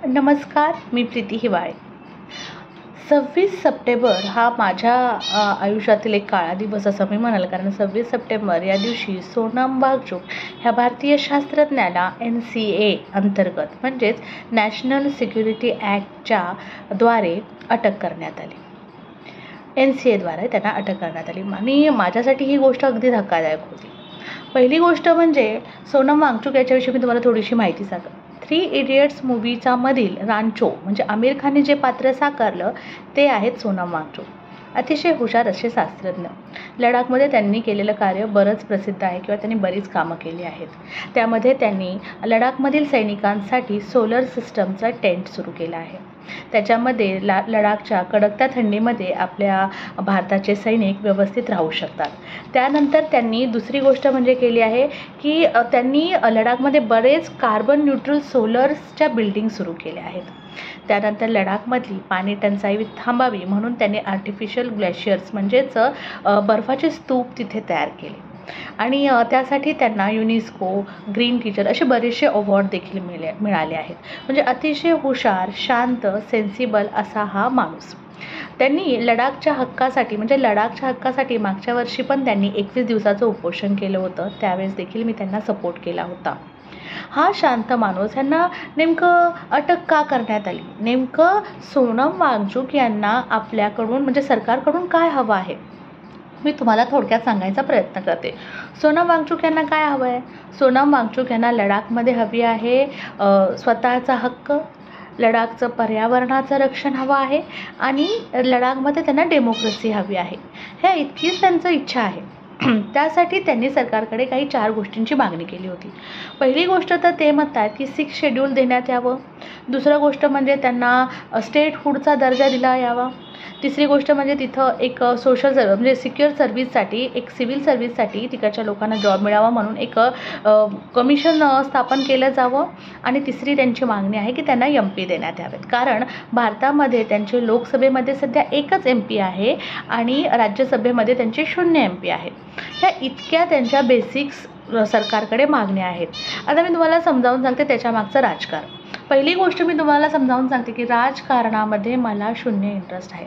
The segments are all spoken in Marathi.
नमस्कार, मी प्रीती हिवाळे. 26 सप्टेंबर हा माझ्या आयुष्यातील एक काळा दिवस असं मी म्हणाल, कारण 26 सप्टेंबर या दिवशी सोनम वांगचुक ह्या भारतीय शास्त्रज्ञाला NCA अंतर्गत म्हणजेच नॅशनल सिक्युरिटी ॲक्टच्या द्वारे अटक करण्यात आली. NCA द्वारे त्यांना अटक करण्यात आली आणि माझ्यासाठी ही गोष्ट अगदी धक्कादायक होती. पहिली गोष्ट म्हणजे सोनम वांगचुक याच्याविषयी मी तुम्हाला थोडीशी माहिती सांगेन. 3 इडियट्स मूवीचा मधील रांचो म्हणजे आमिर खानने जे पात्र साकारलं ते आहेत सोनम वांगचुक. अतिशय हुशार असे शास्त्रज्ञ. लडाखमध्ये त्यांनी केलेलं कार्य बरंच प्रसिद्ध आहे किंवा त्यांनी बरीच कामं केली आहेत. त्यामध्ये त्यांनी लडाखमधील सैनिकांसाठी सोलर सिस्टमचा टेंट सुरू केला आहे. त्याच्यामध्ये लडाखच्या कडकत्या थंडीमध्ये आपल्या भारताचे सैनिक व्यवस्थित राहू शकतात. त्यानंतर त्यांनी दुसरी गोष्ट म्हणजे केली आहे की त्यांनी लडाखमध्ये बरेच कार्बन न्यूट्रल सोलर्सच्या बिल्डिंग सुरू केल्या आहेत. त्यानंतर लडाखमधली पाणी टंचाई थांबावी म्हणून त्यांनी आर्टिफिशियल ग्लेशियर्स म्हणजेच बर्फाचे स्तूप तिथे तयार केले आणि त्यासाठी त्यांना युनेस्को, ग्रीन टीचर असे बरेचसे अवॉर्ड देखील मिळाले आहेत. म्हणजे अतिशय हुशार, शांत, सेन्सिबल असा हा माणूस. त्यांनी लडाखच्या हक्कासाठी मागच्या वर्षी पण त्यांनी 21 दिवसाचं उपोषण केलं होतं. त्यावेळेस देखील मी त्यांना सपोर्ट केला होता. हा शांत माणूस यांना नेमकं अटक का करण्यात आली? नेमकं सोनम वांगचुक यांना आपल्याकडून म्हणजे सरकारकडून काय हवं आहे मी तुम्हाला थोडक्यात सांगायचा प्रयत्न करते. सोनम वांगचुक यांना काय हवं आहे? सोनम वांगचुक यांना लडाखमध्ये हवी आहे स्वतःचा हक्क, लडाखचं पर्यावरणाचं रक्षण हवं आहे आणि लडाखमध्ये त्यांना डेमोक्रेसी हवी आहे. ह्या इतकीच त्यांचं इच्छा आहे. त्यासाठी त्यांनी सरकारकडे काही 4 गोष्टींची मागणी केली होती. पहिली गोष्ट तर ते म्हणतात की 6 शेड्यूल देण्यात यावं. दुसरं गोष्ट म्हणजे त्यांना स्टेटहुडचा दर्जा दिला यावा. तिसरी गोष्ट म्हणजे तिथं एक सोशल म्हणजे सिक्युअर सर्व्हिससाठी, एक सिव्हिल सर्व्हिससाठी तिकडच्या लोकांना जॉब मिळावा म्हणून एक कमिशन स्थापन केलं जावं. आणि तिसरी त्यांची मागणी आहे की त्यांना MP देण्यात यावेत, कारण भारतामध्ये त्यांचे लोकसभेमध्ये सध्या एकच MP आहे आणि राज्यसभेमध्ये त्यांचे 0 MP आहेत. ह्या इतक्या त्यांच्या बेसिक्स सरकारकडे मागण्या आहेत. आता मी तुम्हाला समजावून सांगते त्याच्या मागचं राजकारण. पहिली गोष्ट मी तुम्हाला समजावून सांगते की राजकारणामध्ये मला 0 इंटरेस्ट आहे.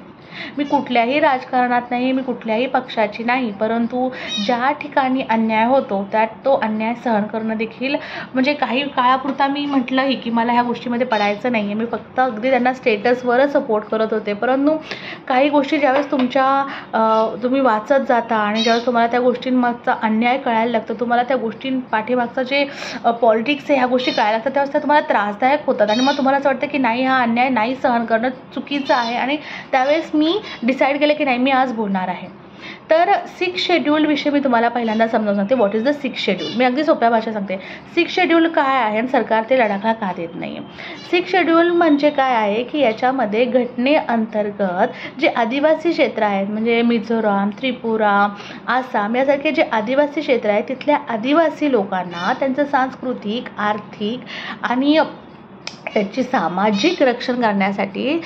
मी कुठल्याही राजकारणात नाही, मी कुठल्याही पक्षाची नाही, परंतु ज्या ठिकाणी अन्याय होतो त्यात तो अन्याय सहन करणं देखील म्हणजे काही काळापुरता मी म्हटलंही की मला ह्या गोष्टीमध्ये पडायचं नाही आहे. मी फक्त अगदी त्यांना स्टेटसवरच सपोर्ट करत होते. परंतु काही गोष्टी ज्यावेळेस तुम्ही वाचत जाता आणि ज्यावेळेस तुम्हाला त्या गोष्टींमागचा अन्याय कळायला लागतं, तुम्हाला त्या गोष्टींपाठीमागचं जे पॉलिटिक्स आहे ह्या गोष्टी कळायला लागतात, त्यावेळेस त्या तुम्हाला त्रासदायक होतात आणि मग तुम्हाला असं वाटतं की नाही, हा अन्याय नाही सहन करणं चुकीचं आहे. आणि त्यावेळेस मी डिसाईड केलं की नाही, मी आज बोलणार आहे. तर 6 शेड्यूलविषयी मी तुम्हाला पहिल्यांदा समजावून सांगते. What is the 6 schedule? मी अगदी सोप्या भाषेत सांगते. 6 शेड्यूल काय आहे आणि सरकार ते लडाखला का देत नाही आहे? 6 शेड्यूल म्हणजे काय आहे की याच्यामध्ये घटनेअंतर्गत जे आदिवासी क्षेत्र आहेत म्हणजे मिझोराम, त्रिपुरा, आसाम यासारखे जे आदिवासी क्षेत्र आहेत तिथल्या आदिवासी लोकांना त्यांचं सांस्कृतिक, आर्थिक आणि त्यांची सामाजिक रक्षण करण्यासाठी,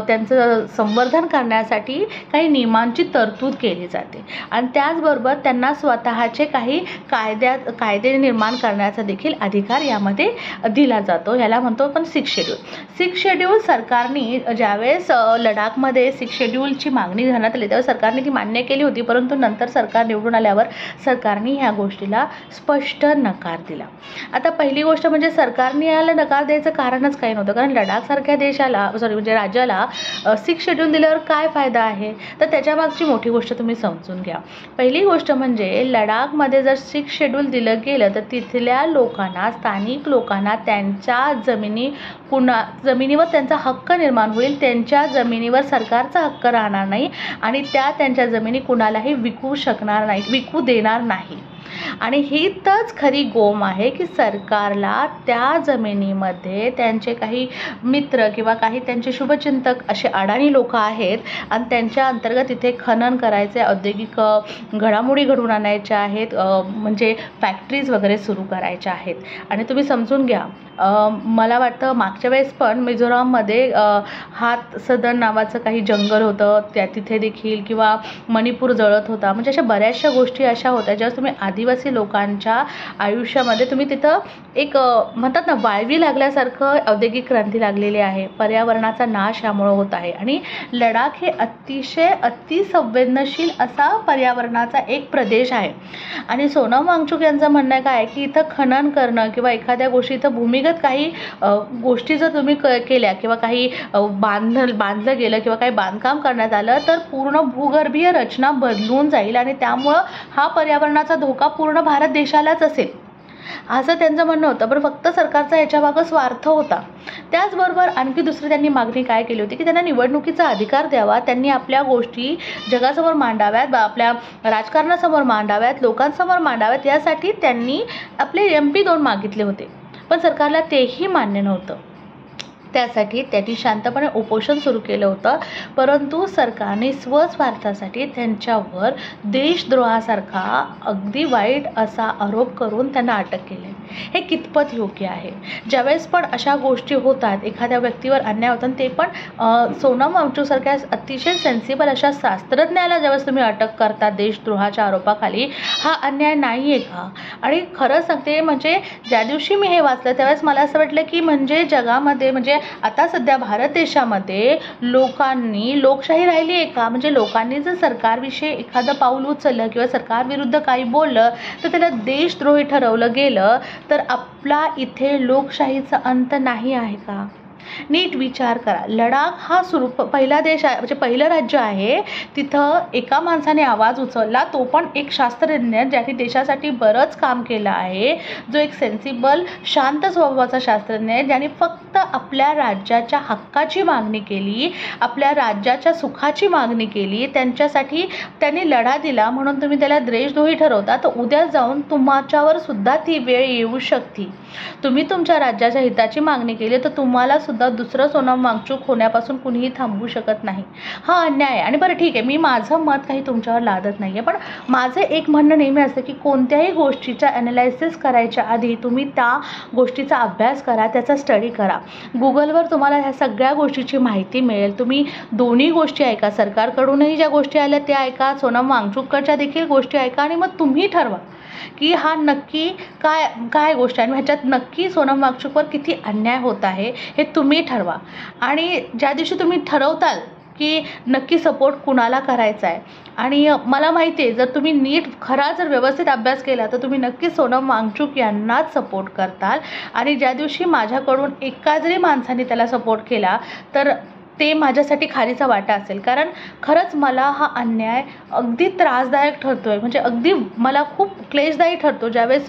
त्यांचं संवर्धन करण्यासाठी काही नियमांची तरतूद केली जाते आणि त्याचबरोबर त्यांना स्वतःचे काही कायदे निर्माण करण्याचा देखील अधिकार यामध्ये दिला जातो. ह्याला म्हणतो आपण 6 शेड्यूल. 6 शेड्यूल सरकारने ज्यावेळेस लडाखमध्ये 6 शेड्यूलची मागणी करण्यात आली त्यावेळेस सरकारने ती मान्य केली होती, परंतु नंतर सरकार निवडून आल्यावर सरकारने ह्या गोष्टीला स्पष्ट नकार दिला. आता पहिली गोष्ट म्हणजे सरकारने याला नकार द्यायचं कारणच काही नव्हतं, कारण लडाखसारख्या राज्याला 6 शेड्यूल दिल्यावर काय फायदा आहे? तर त्याच्यामागची मोठी गोष्ट तुम्ही समजून घ्या. पहिली गोष्ट म्हणजे लडाखमध्ये जर 6 शेड्यूल दिलं गेलं तर तिथल्या लोकांना, स्थानिक लोकांना त्यांच्या जमिनीवर त्यांचा हक्क निर्माण होईल. त्यांच्या जमिनीवर सरकारचा हक्क राहणार नाही आणि त्यांच्या जमिनी कुणालाही विकू देणार नाही. आणि हीच खरी गोम आहे की सरकारला त्या जमिनीमध्ये त्यांचे काही मित्र किंवा काही त्यांचे शुभचिंतक असे अडाणी लोक आहेत आणि त्यांच्या अंतर्गत इथे खनन करायचे, औद्योगिक घडामोडी घडवून आणायच्या आहेत, म्हणजे फॅक्टरीज वगैरे सुरू करायच्या आहेत. आणि तुम्ही समजून घ्या, मला वाटतं मागच्या वेळेस पण मिझोराममध्ये हात सदन नावाचं काही जंगल होतं तिथे देखील, किंवा मणिपूर जळत होता. म्हणजे अशा बऱ्याचशा गोष्टी अशा होत्या ज्यावेळेस तुम्ही आदिवासी लोकांच्या आयुष्यामध्ये तुम्ही तिथं एक म्हणतात ना वाळवी लागल्यासारखं औद्योगिक क्रांती लागलेली आहे. पर्यावरणाचा नाश यामुळे होत आहे आणि लडाख हे अतिशय अतिसंवेदनशील असा पर्यावरणाचा एक प्रदेश आहे. आणि सोनम वांगचुक यांचं म्हणणं आहे काय की इथं खनन करणं किंवा एखाद्या गोष्टी इथं भूमिगत काही गोष्टी जर तुम्ही केल्या किंवा काही बांधलं गेलं किंवा काही बांधकाम करण्यात आलं तर पूर्ण भूगर्भीय रचना बदलून जाईल आणि त्यामुळं हा पर्यावरणाचा धोका पूर्ण भारत देशालाच असेल असं त्यांचं म्हणणं होतं. पण फक्त सरकारचा याच्यामागं स्वार्थ होता. त्याचबरोबर आणखी दुसरी त्यांनी मागणी काय केली होती की त्यांना निवडणुकीचा अधिकार द्यावा, त्यांनी आपल्या गोष्टी जगासमोर मांडाव्यात, आपल्या राजकारणासमोर मांडाव्यात, लोकांसमोर मांडाव्यात, यासाठी त्यांनी आपले MP 2 मागितले होते. पण सरकारला तेही मान्य नव्हतं. त्यासाठी त्यांनी शांतपणे उपोषण सुरू केलं होतं. परंतु सरकारने स्वस्वार्थासाठी त्यांच्यावर देशद्रोहासारखा अगदी वाईट असा आरोप करून त्यांना अटक केली. हे कितपत योग्य आहे? ज्यावेळेस पण अशा गोष्टी होतात, एखाद्या व्यक्तीवर अन्याय होतात, ते पण सोनम वांगचुकसारख्या अतिशय सेन्सिबल अशा शास्त्रज्ञाला ज्यावेळेस तुम्ही अटक करता देशद्रोहाच्या आरोपाखाली, हा अन्याय नाही आहे का? आणि खरं सांगते म्हणजे ज्या दिवशी मी हे वाचलं त्यावेळेस मला असं वाटलं की म्हणजे जगामध्ये म्हणजे आता सध्या भारत देशामध्ये लोकांनी लोकशाही राहिली आहे का? म्हणजे लोकांनी जर सरकारविषयी एखादं पाऊल उचललं किंवा सरकारविरुद्ध काही बोललं तर त्याला देशद्रोही ठरवलं गेलं तर आपला इथे लोकशाहीचा अंत नाही आहे का? नीट विचार करा. लडाख हा पहिला देश आहे म्हणजे पहिलं राज्य आहे तिथं एका माणसाने आवाज उचलला, तो पण एक शास्त्रज्ञ ज्याने देशासाठी बरंच काम केलं आहे, जो एक सेन्सिबल शांत स्वभावाचा शास्त्रज्ञ आहे, ज्याने फक्त आपल्या राज्याच्या हक्काची मागणी केली, आपल्या राज्याच्या सुखाची मागणी केली, त्यांच्यासाठी त्यांनी लढा दिला. म्हणून तुम्ही त्याला देशद्रोही ठरवता तर उद्या जाऊन तुमच्यावर सुद्धा ती वेळ येऊ शकते. तुम्ही तुमच्या राज्याच्या हिताची मागणी केली तर तुम्हाला सुद्धा दुसरं सोनम वांगचुक होण्यापासून कुणीही थांबवू शकत नाही. हा अन्याय आहे. आणि बरं ठीक आहे, मी माझं मत काही तुमच्यावर लादत नाही आहे, पण माझं एक म्हणणं नेहमी असतं की कोणत्याही गोष्टीचा ॲनालायसिस करायच्या आधी तुम्ही त्या गोष्टीचा अभ्यास करा, त्याचा स्टडी करा. गुगलवर तुम्हाला ह्या सगळ्या गोष्टीची माहिती मिळेल. तुम्ही दोन्ही गोष्टी ऐका, सरकारकडूनही ज्या गोष्टी आल्या त्या ऐका, सोनम वांगचुकच्या देखील गोष्टी ऐका आणि मग तुम्ही ठरवा की हा नक्की काय गोष्ट आहे आणि ह्याच्यात नक्की सोनम वांगचुकवर किती अन्याय होत आहे हे तुम्ही ठरवा. आणि ज्या दिवशी तुम्ही ठरवताल की नक्की सपोर्ट कुणाला करायचा आहे आणि मला माहिती आहे जर तुम्ही नीट जर व्यवस्थित अभ्यास केला तर तुम्ही नक्की सोनम वांगचुक यांनाच सपोर्ट करताल. आणि ज्या दिवशी माझ्याकडून एका जरी माणसाने त्याला सपोर्ट केला तर ते माझ्यासाठी खारीचा वाटा असेल. कारण खरंच मला हा अन्याय अगदी त्रासदायक ठरतो आहे, म्हणजे अगदी मला खूप क्लेशदायी ठरतो. ज्यावेळेस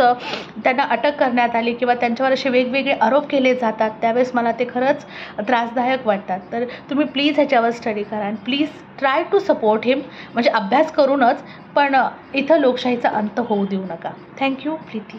त्यांना अटक करण्यात आली किंवा त्यांच्यावर असे वेगवेगळे आरोप केले जातात त्यावेळेस मला ते खरंच त्रासदायक वाटतात. तर तुम्ही प्लीज ह्याच्यावर स्टडी करा आणि प्लीज ट्राय टू सपोर्ट हिम, म्हणजे अभ्यास करूनच, पण इथं लोकशाहीचा अंत होऊ देऊ नका. थँक्यू प्रीती.